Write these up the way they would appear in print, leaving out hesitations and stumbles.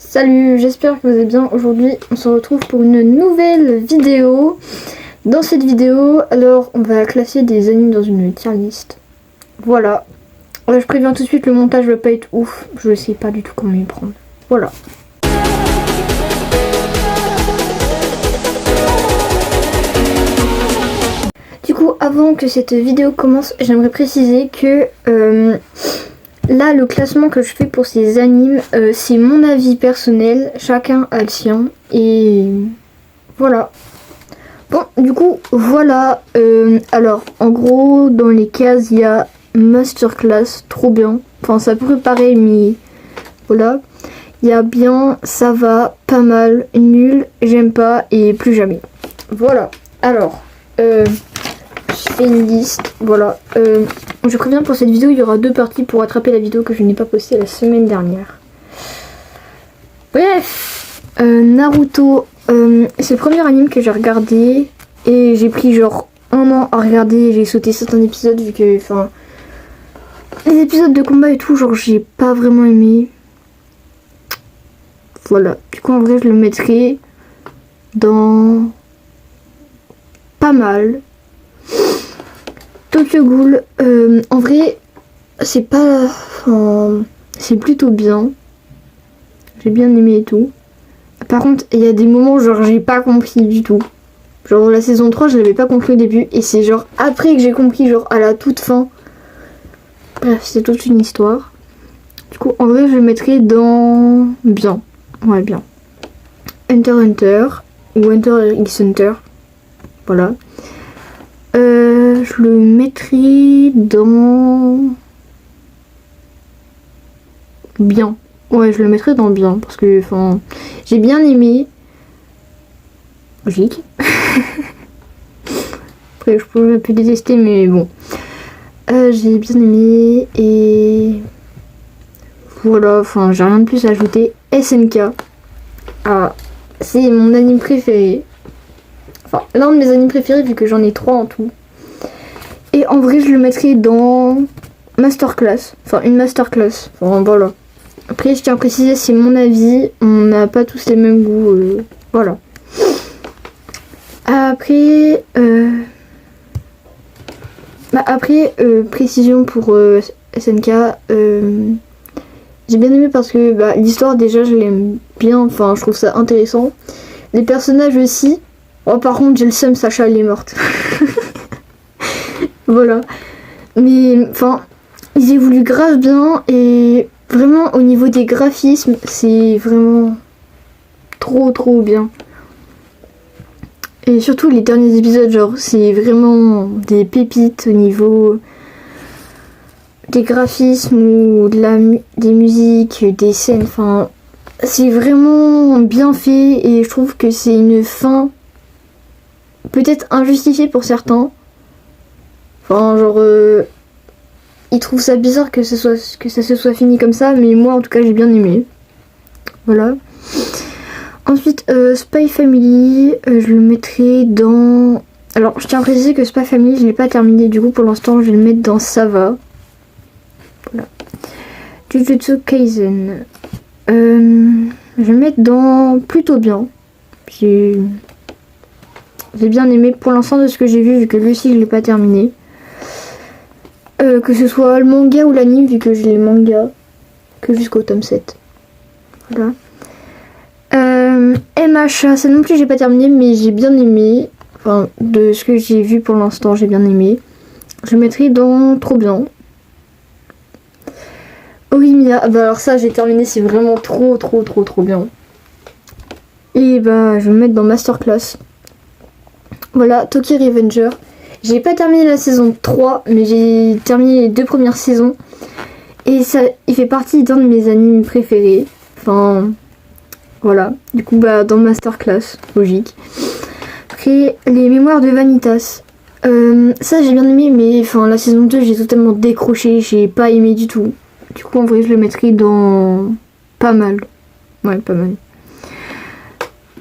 Salut, j'espère que vous allez bien. Aujourd'hui, on se retrouve pour une nouvelle vidéo. Dans cette vidéo, alors, on va classer des animes dans une tier list. Voilà. Je préviens tout de suite, le montage va pas être ouf. Je sais pas du tout comment y prendre. Voilà. Du coup, avant que cette vidéo commence, j'aimerais préciser que... là, le classement que je fais pour ces animes, c'est mon avis personnel. Chacun a le sien. Et voilà. Bon, du coup, voilà. Alors, en gros, dans les cases, il y a Masterclass, trop bien. Enfin, ça pourrait paraître, mais voilà. Il y a bien, ça va, pas mal, nul, j'aime pas et plus jamais. Voilà. Alors, je fais une liste. Voilà. Je préviens, pour cette vidéo, il y aura 2 parties pour rattraper la vidéo que je n'ai pas postée la semaine dernière. Bref, Naruto, c'est le premier anime que j'ai regardé et j'ai pris genre 1 an à regarder. J'ai sauté certains épisodes vu que, enfin, les épisodes de combat et tout, genre j'ai pas vraiment aimé. Voilà, du coup en vrai je le mettrai dans pas mal. Tokyo Ghoul, en vrai, c'est pas... Enfin, c'est plutôt bien. J'ai bien aimé et tout. Par contre, il y a des moments, genre, j'ai pas compris du tout. Genre, la saison 3, je l'avais pas compris au début. Et c'est genre après que j'ai compris, genre, à la toute fin. Bref, c'est toute une histoire. Du coup, en vrai, je le mettrai dans... bien. Ouais, bien. Hunter x Hunter. Ou Hunter x Hunter. Voilà. Je le mettrai dans... bien. Ouais, je le mettrai dans bien. Parce que, enfin, j'ai bien aimé. Logique. Après, je pourrais plus détester, mais bon. J'ai bien aimé. Et... voilà, enfin, j'ai rien de plus à ajouter. SNK. Ah, c'est mon anime préféré. Enfin, l'un de mes animes préférés, vu que j'en ai 3 en tout. Et en vrai, je le mettrai dans Masterclass. Enfin, une Masterclass. Enfin, voilà. Après, je tiens à préciser, c'est mon avis. On n'a pas tous les mêmes goûts. Voilà. Après, précision pour SNK. J'ai bien aimé parce que l'histoire, déjà, je l'aime bien. Enfin, je trouve ça intéressant. Les personnages aussi. Oh, par contre, j'ai le seum, Sacha, elle est morte. Voilà. Mais, enfin, ils évoluent grave bien. Et vraiment, au niveau des graphismes, c'est vraiment trop bien. Et surtout, les derniers épisodes, genre, c'est vraiment des pépites au niveau des graphismes ou des musiques, des scènes. Enfin, c'est vraiment bien fait et je trouve que c'est une fin peut-être injustifiée pour certains. Enfin, genre, ils trouvent ça bizarre que ça se soit fini comme ça, mais moi en tout cas j'ai bien aimé. Voilà. Ensuite, Spy Family, je le mettrai dans... Alors, je tiens à préciser que Spy Family, je l'ai pas terminé, du coup pour l'instant je vais le mettre dans ça va. Voilà. Jujutsu Kaisen, je vais le mettre dans plutôt bien. J'ai bien aimé pour l'instant de ce que j'ai vu que lui aussi je l'ai pas terminé. Que ce soit le manga ou l'anime, vu que j'ai les mangas que jusqu'au tome 7. Voilà. MHA, ça non plus j'ai pas terminé, mais j'ai bien aimé. Enfin, de ce que j'ai vu pour l'instant, j'ai bien aimé. Je le mettrai dans trop bien. Orimiya, alors ça j'ai terminé, c'est vraiment trop bien. Et je vais le mettre dans Masterclass. Voilà, Tokyo Revenger. J'ai pas terminé la saison 3, mais j'ai terminé les 2 premières saisons. Et ça, il fait partie d'un de mes animes préférés. Enfin, voilà. Du coup, dans Masterclass, logique. Après, les mémoires de Vanitas. Ça, j'ai bien aimé, mais enfin, la saison 2, j'ai totalement décroché. J'ai pas aimé du tout. Du coup, en vrai, je le mettrai dans pas mal. Ouais, pas mal.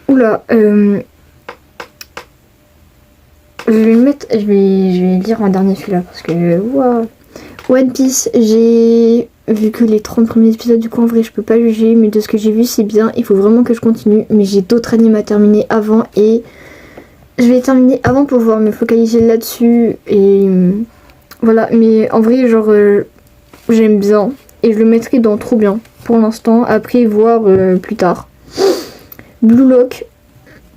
Oula, je vais le mettre, je vais lire en dernier celui-là parce que wow. One Piece, j'ai vu que les 30 premiers épisodes, du coup en vrai je peux pas juger, mais de ce que j'ai vu c'est bien, il faut vraiment que je continue, mais j'ai d'autres animes à terminer avant et je vais terminer avant pour pouvoir me focaliser là-dessus et voilà, mais en vrai genre j'aime bien et je le mettrai dans trop bien pour l'instant, après voir plus tard. Blue Lock,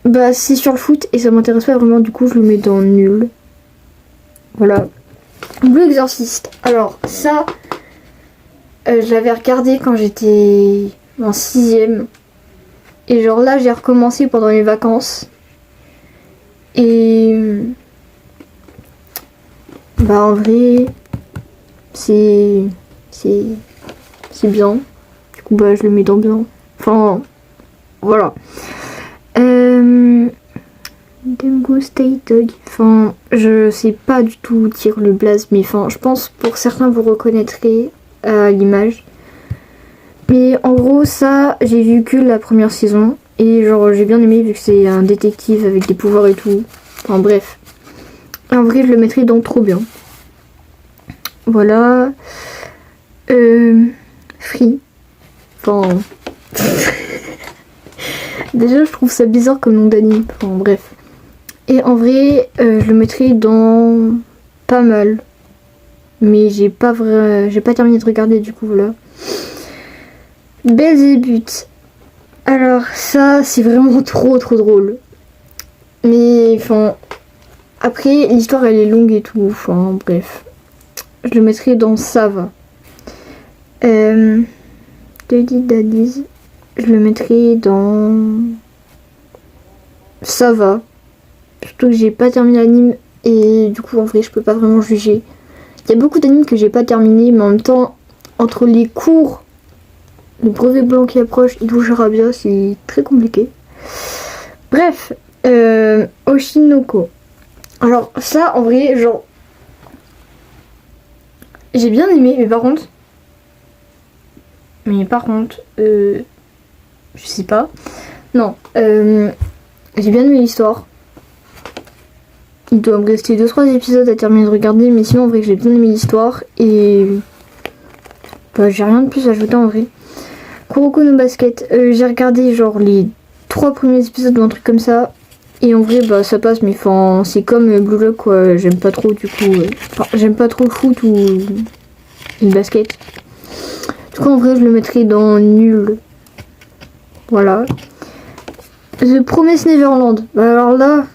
bah c'est sur le foot et ça m'intéresse pas vraiment, du coup je le mets dans nul. Voilà. Blue Exorcist, alors ça je l'avais regardé quand j'étais en 6ème et genre là j'ai recommencé pendant les vacances et bah en vrai c'est bien, du coup bah je le mets dans bien, enfin voilà. Dengue State Dog, enfin je sais pas du tout dire le blaze, mais enfin je pense pour certains vous reconnaîtrez à l'image, mais en gros ça j'ai vu que la première saison et genre j'ai bien aimé vu que c'est un détective avec des pouvoirs et tout, enfin bref, en vrai je le mettrai dans trop bien. Voilà. Free, enfin déjà je trouve ça bizarre comme nom d'anime, enfin bref. Et en vrai, je le mettrai dans pas mal. Mais j'ai pas terminé de regarder du coup, voilà. Belzébuth. Alors ça, c'est vraiment trop drôle. Mais enfin, après l'histoire elle est longue et tout, enfin bref. Je le mettrai dans ça va. Daddy Daddies, je le mettrai dans ça va. Surtout que j'ai pas terminé l'anime et du coup en vrai je peux pas vraiment juger. Il y a beaucoup d'animes que j'ai pas terminé, mais en même temps entre les cours, le brevet blanc qui approche et tout Charabia, c'est très compliqué. Bref, Oshinoko. Alors ça en vrai genre j'ai bien aimé, mais par contre je sais pas. Non, j'ai bien aimé l'histoire. Il doit me rester 2-3 épisodes à terminer de regarder, mais sinon en vrai j'ai bien aimé l'histoire et bah, j'ai rien de plus à ajouter en vrai. Kuroko no Basket, j'ai regardé genre les 3 premiers épisodes ou un truc comme ça et en vrai bah ça passe, mais enfin c'est comme Blue Lock quoi, j'aime pas trop du coup, j'aime pas trop le foot ou le basket. Du coup en vrai je le mettrai dans nul. Voilà. The Promised Neverland, bah alors là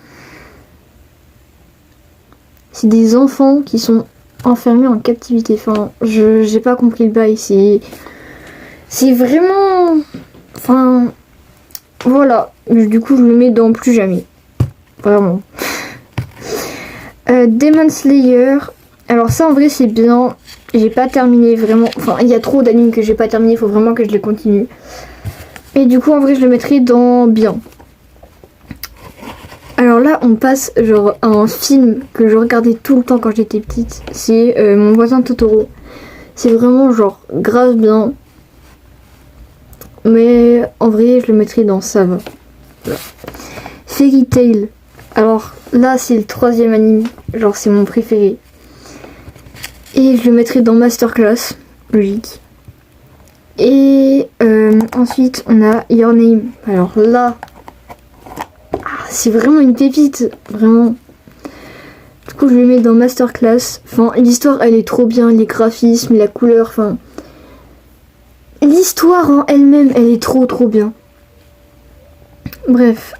c'est des enfants qui sont enfermés en captivité. Enfin, j'ai pas compris le bail. C'est vraiment... Enfin, voilà. Du coup, je le mets dans plus jamais. Vraiment. Demon Slayer. Alors ça, en vrai, c'est bien. J'ai pas terminé vraiment. Enfin, il y a trop d'animes que j'ai pas terminé. Il faut vraiment que je les continue. Et du coup, en vrai, je le mettrai dans bien. Alors là, on passe genre à un film que je regardais tout le temps quand j'étais petite. C'est Mon voisin Totoro. C'est vraiment genre grave bien. Mais en vrai, je le mettrai dans ça va. Fairy Tail. Alors là, c'est le 3e anime. Genre, c'est mon préféré. Et je le mettrai dans Masterclass. Logique. Et ensuite, on a Your Name. Alors là... c'est vraiment une pépite, vraiment. Du coup, je le mets dans Masterclass. Enfin, l'histoire, elle est trop bien. Les graphismes, la couleur, enfin... l'histoire en elle-même, elle est trop bien. Bref.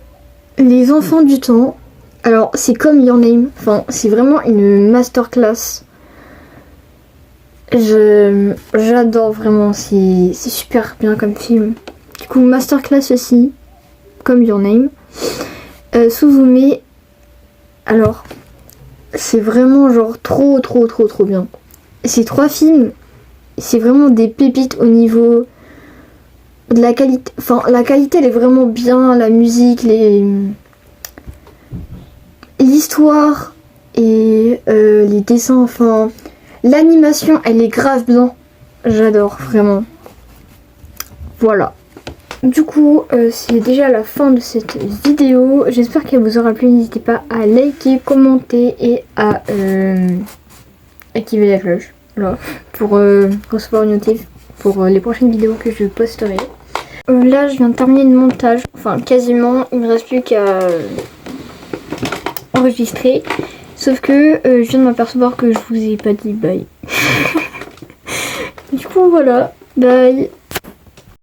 Les enfants du temps. Alors, c'est comme Your Name. Enfin, c'est vraiment une Masterclass. J'adore vraiment. C'est super bien comme film. Du coup, Masterclass aussi. Comme Your Name. Suzume, alors c'est vraiment genre trop bien. Ces 3 films, c'est vraiment des pépites au niveau de la qualité. Enfin, la qualité elle est vraiment bien, la musique, l'histoire et les dessins, enfin l'animation elle est grave bien. J'adore vraiment. Voilà. Du coup, c'est déjà la fin de cette vidéo. J'espère qu'elle vous aura plu. N'hésitez pas à liker, commenter et à activer la cloche. Voilà, pour recevoir une notif pour les prochaines vidéos que je posterai. Là, je viens de terminer le montage, enfin quasiment. Il me reste plus qu'à enregistrer. Sauf que je viens de m'apercevoir que je vous ai pas dit bye. Du coup, voilà, bye.